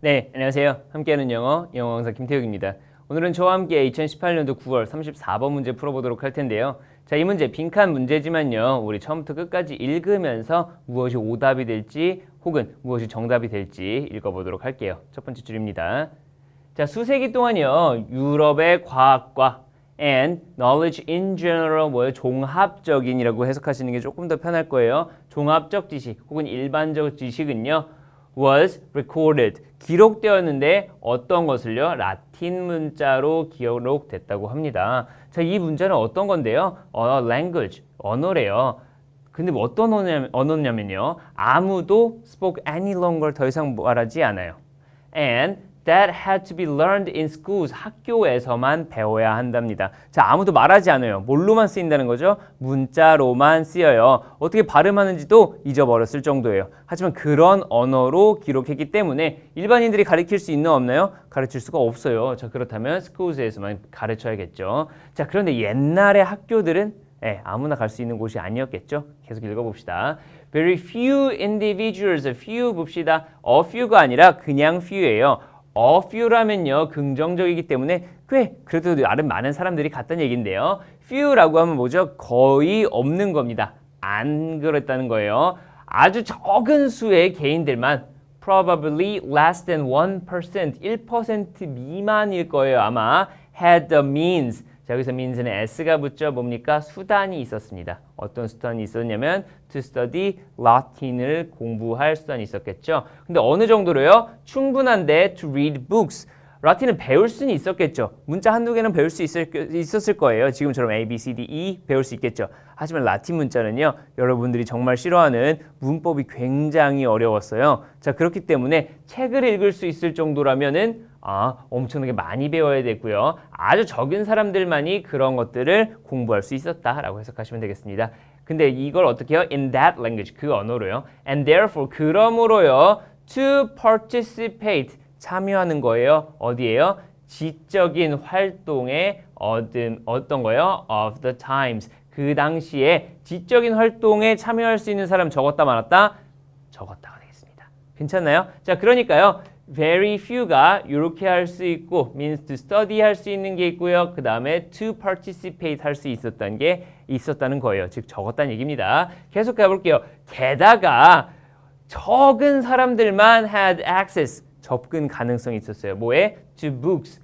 네, 안녕하세요. 함께하는 영어 강사 김태욱입니다. 오늘은 저와 함께 2018년도 9월 34번 문제 풀어보도록 할 텐데요. 자, 이 문제 빈칸 문제지만요. 우리 처음부터 끝까지 읽으면서 무엇이 오답이 될지 혹은 무엇이 정답이 될지 읽어보도록 할게요. 첫 번째 줄입니다. 자, 수세기 동안요. 유럽의 과학과 and knowledge in general 뭐예요? 종합적인이라고 해석하시는 게 조금 더 편할 거예요. 종합적 지식 혹은 일반적 지식은요. was recorded 기록되었는데 어떤 것을요? 라틴 문자로 기록됐다고 합니다. 자, 이 문자는 어떤 건데요? language 언어래요. 근데 뭐 어떤 언어냐면요. 아무도 spoke any longer 더 이상 말하지 않아요. And that had to be learned in schools. 학교에서만 배워야 한답니다. 자, 아무도 말하지 않아요. 뭘로만 쓰인다는 거죠? 문자로만 쓰여요. 어떻게 발음하는지도 잊어버렸을 정도예요. 하지만 그런 언어로 기록했기 때문에 일반인들이 가르칠 수 있나 없나요? 가르칠 수가 없어요. 자, 그렇다면 schools,에서만 가르쳐야겠죠. 자, 그런데 옛날의 학교들은 아무나 갈 수 있는 곳이 아니었겠죠. 계속 읽어봅시다. Very few individuals, few 봅시다. A few가 아니라 그냥 few예요. A few라면요 긍정적이기 때문에 그래도 나름 많은 사람들이 갔다는 얘기인데요. few라고 하면 뭐죠? 거의 없는 겁니다. 안 그랬다는 거예요. 아주 적은 수의 개인들만 probably less than 1%, 1% 미만일 거예요. 아마 had the means. 자, 여기서 means는 s가 붙죠. 뭡니까? 수단이 있었습니다. 어떤 수단이 있었냐면 to study 라틴을 공부할 수단이 있었겠죠. 근데 어느 정도로요? 충분한데 to read books. 라틴을 배울 수는 있었겠죠. 문자 한두 개는 배울 수 있었을 거예요. 지금처럼 A, B, C, D, E 배울 수 있겠죠. 하지만 라틴 문자는요. 여러분들이 정말 싫어하는 문법이 굉장히 어려웠어요. 자, 그렇기 때문에 책을 읽을 수 있을 정도라면은 엄청나게 많이 배워야 되고요. 아주 적은 사람들만이 그런 것들을 공부할 수 있었다라고 해석하시면 되겠습니다. 근데 이걸 어떻게 해요? In that language, 그 언어로요. And therefore, 그러므로요. To participate, 참여하는 거예요. 어디예요? 지적인 활동에 어떤 거예요? Of the times. 그 당시에 지적인 활동에 참여할 수 있는 사람 적었다 많았다? 적었다가 되겠습니다. 괜찮나요? 자, 그러니까요. very few가 이렇게 할 수 있고 means to study 할 수 있는 게 있고요. 그 다음에 to participate 할 수 있었다는 게 있었다는 거예요. 즉 적었다는 얘기입니다. 계속 가볼게요. 게다가 적은 사람들만 had access 접근 가능성이 있었어요. 뭐에? to books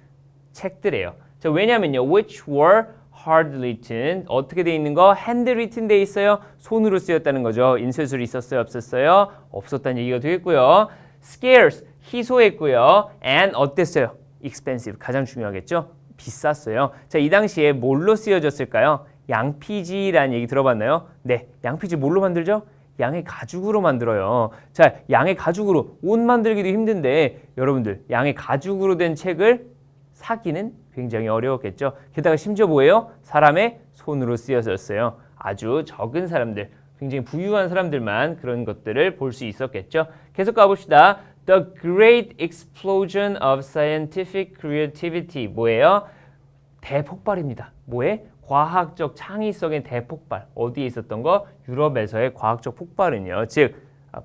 책들이에요. 자, 왜냐면요. which were hard written 어떻게 돼 있는 거? hand written 돼 있어요. 손으로 쓰였다는 거죠. 인쇄술이 있었어요? 없었어요? 없었다는 얘기가 되겠고요. scarce 희소했고요. and 어땠어요? expensive 가장 중요하겠죠? 비쌌어요. 자, 이 당시에 뭘로 쓰여졌을까요? 양피지라는 얘기 들어봤나요? 네, 양피지 뭘로 만들죠? 양의 가죽으로 만들어요. 자, 양의 가죽으로 옷 만들기도 힘든데 여러분들 양의 가죽으로 된 책을 사기는 굉장히 어려웠겠죠. 게다가 심지어 뭐예요? 사람의 손으로 쓰여졌어요. 아주 적은 사람들, 굉장히 부유한 사람들만 그런 것들을 볼 수 있었겠죠. 계속 가봅시다. The great explosion of scientific creativity 뭐예요? 대폭발입니다. 뭐에? 과학적 창의성의 대폭발. 어디에 있었던 거? 유럽에서의 과학적 폭발은요. 즉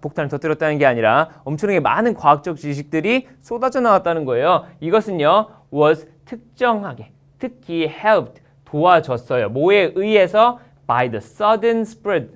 폭탄을 터뜨렸다는 게 아니라 엄청나게 많은 과학적 지식들이 쏟아져 나왔다는 거예요. 이것은요. was 특정하게, 특히 helped 도와줬어요. 뭐에 의해서? by the sudden spread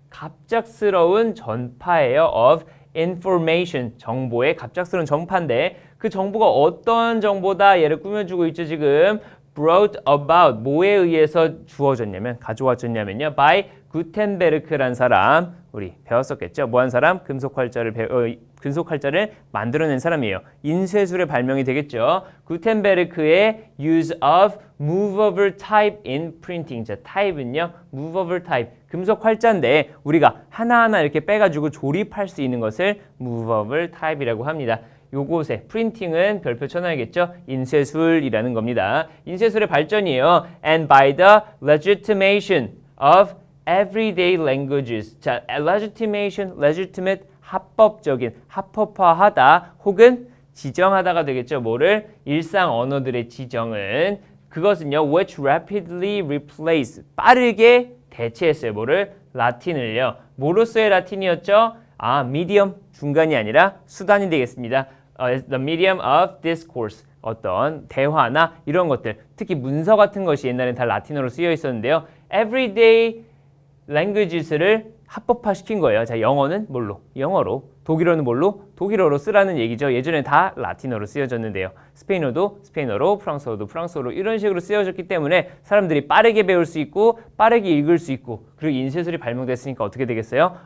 갑작스러운 전파예요. of information 정보의 갑작스러운 전파인데 그 정보가 어떤 정보다 얘를 꾸며주고 있죠. 지금 brought about 뭐에 의해서 주어졌냐면 가져와졌냐면요. by 구텐베르크란 사람 우리 배웠었겠죠. 뭐한 사람? 금속 활자를 만들어낸 사람이에요. 인쇄술의 발명이 되겠죠. 구텐베르크의 use of movable type in printing. 자, type은요. movable type. 금속 활자인데 우리가 하나하나 이렇게 빼가지고 조립할 수 있는 것을 movable type이라고 합니다. 요곳에 프린팅은 별표 쳐놔야겠죠. 인쇄술이라는 겁니다. 인쇄술의 발전이에요. And by the legitimation of everyday languages. 자, legitimate, 합법적인, 합법화하다 혹은 지정하다가 되겠죠. 뭐를? 일상 언어들의 지정은 그것은요. which rapidly replace, 빠르게 대체했어요. 뭐를? 라틴을요. 뭐로서의 라틴이었죠? medium, 중간이 아니라 수단이 되겠습니다. as the medium of discourse. 어떤 대화나 이런 것들, 특히 문서 같은 것이 옛날엔 다 라틴어로 쓰여 있었는데요. everyday languages를 합법화시킨 거예요. 자, 영어는 뭘로? 영어로. 독일어는 뭘로? 독일어로 쓰라는 얘기죠. 예전에 다 라틴어로 쓰여졌는데요. 스페인어도 스페인어로, 프랑스어도 프랑스어로 이런 식으로 쓰여졌기 때문에 사람들이 빠르게 배울 수 있고 빠르게 읽을 수 있고 그리고 인쇄술이 발명됐으니까 어떻게 되겠어요?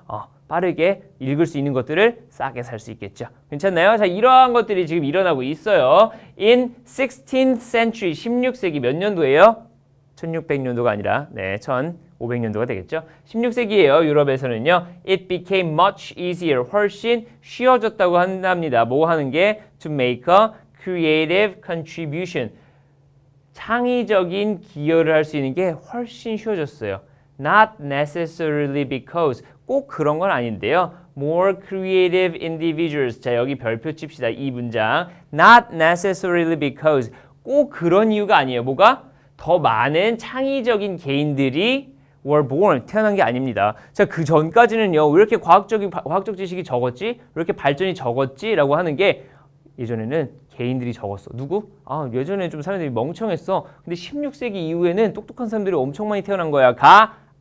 빠르게 읽을 수 있는 것들을 싸게 살 수 있겠죠. 괜찮나요? 자, 이러한 것들이 지금 일어나고 있어요. In 16th century, 16세기 몇 년도예요? 1600년도가 아니라 1500년도가 되겠죠. 16세기예요. 유럽에서는요. It became much easier. 훨씬 쉬워졌다고 한답니다. 뭐 하는 게? To make a creative contribution. 창의적인 기여를 할 수 있는 게 훨씬 쉬워졌어요. Not necessarily because. 꼭 그런 건 아닌데요. More creative individuals. 자, 여기 별표 칩시다. 이 문장. Not necessarily because. 꼭 그런 이유가 아니에요. 뭐가? 더 많은 창의적인 개인들이 were born, 태어난 게 아닙니다. 자, 그 전까지는요, 왜 이렇게 과학적 지식이 적었지? 왜 이렇게 발전이 적었지? 라고 하는 게 예전에는 개인들이 적었어. 누구? 예전에 좀 사람들이 멍청했어. 근데 16세기 이후에는 똑똑한 사람들이 엄청 많이 태어난 거야.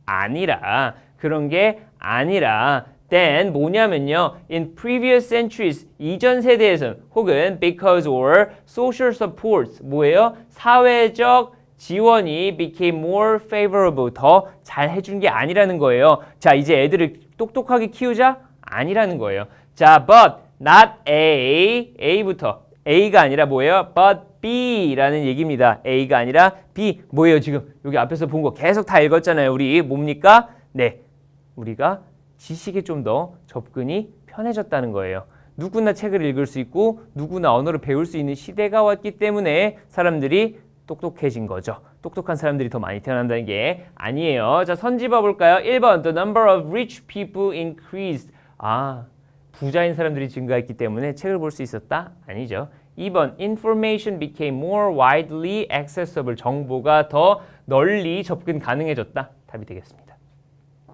아니라, 그런 게 아니라, then 뭐냐면요, in previous centuries, 이전 세대에서 혹은 because or social supports, 뭐예요? 사회적 지원이 became more favorable, 더 잘 해준 게 아니라는 거예요. 자, 이제 애들을 똑똑하게 키우자? 아니라는 거예요. 자, but not A, A부터. A가 아니라 뭐예요? but B라는 얘기입니다. A가 아니라 B. 뭐예요? 지금 여기 앞에서 본 거 계속 다 읽었잖아요. 우리 뭡니까? 네, 우리가 지식에 좀 더 접근이 편해졌다는 거예요. 누구나 책을 읽을 수 있고 누구나 언어를 배울 수 있는 시대가 왔기 때문에 사람들이 똑똑해진 거죠. 똑똑한 사람들이 더 많이 태어난다는 게 아니에요. 자, 선지 봐볼까요? 1번 The number of rich people increased. 부자인 사람들이 증가했기 때문에 책을 볼 수 있었다? 아니죠. 2번 Information became more widely accessible. 정보가 더 널리 접근 가능해졌다. 답이 되겠습니다.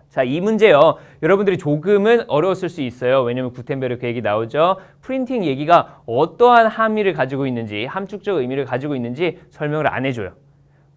자, 이 문제요. 여러분들이 조금은 어려웠을 수 있어요. 왜냐면 구텐베르크 얘기 나오죠. 프린팅 얘기가 어떠한 함의를 가지고 있는지, 함축적 의미를 가지고 있는지 설명을 안 해줘요.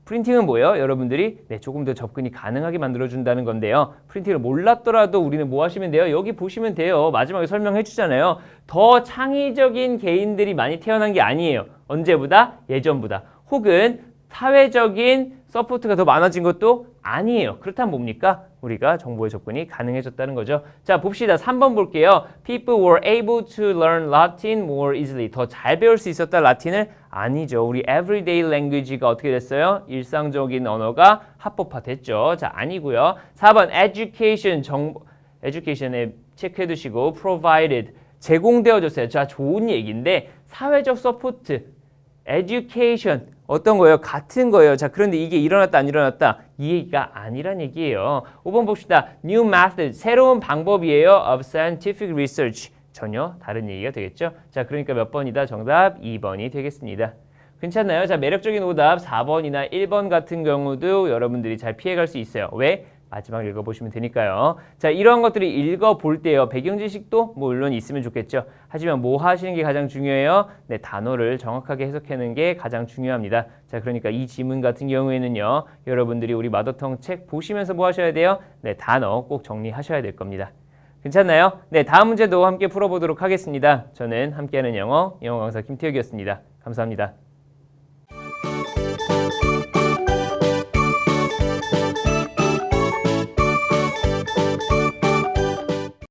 프린팅은 뭐예요? 여러분들이 조금 더 접근이 가능하게 만들어준다는 건데요. 프린팅을 몰랐더라도 우리는 뭐 하시면 돼요? 여기 보시면 돼요. 마지막에 설명해 주잖아요. 더 창의적인 개인들이 많이 태어난 게 아니에요. 언제보다? 예전보다. 혹은 사회적인 서포트가 더 많아진 것도 아니에요. 그렇다면 뭡니까? 우리가 정보에 접근이 가능해졌다는 거죠. 자, 봅시다. 3번 볼게요. People were able to learn Latin more easily. 더 잘 배울 수 있었다. 라틴을? 아니죠. 우리 everyday language가 어떻게 됐어요? 일상적인 언어가 합법화됐죠. 자, 아니고요. 4번 education, education에 체크해 두시고 provided, 제공되어졌어요. 자, 좋은 얘기인데 사회적 서포트, education 어떤 거예요? 같은 거예요. 자, 그런데 이게 일어났다 안 일어났다? 이 얘기가 아니란 얘기예요. 5번 봅시다. New method, 새로운 방법이에요. of scientific research. 전혀 다른 얘기가 되겠죠. 자, 그러니까 몇 번이다? 정답 2번이 되겠습니다. 괜찮나요? 자, 매력적인 오답 4번이나 1번 같은 경우도 여러분들이 잘 피해갈 수 있어요. 왜? 마지막 읽어보시면 되니까요. 자, 이런 것들이 읽어볼 때요. 배경 지식도 물론 있으면 좋겠죠. 하지만 뭐 하시는 게 가장 중요해요? 네, 단어를 정확하게 해석하는 게 가장 중요합니다. 자, 그러니까 이 지문 같은 경우에는요. 여러분들이 우리 마더텅 책 보시면서 뭐 하셔야 돼요? 네, 단어 꼭 정리하셔야 될 겁니다. 괜찮나요? 네, 다음 문제도 함께 풀어보도록 하겠습니다. 저는 함께하는 영어 강사 김태욱이었습니다. 감사합니다.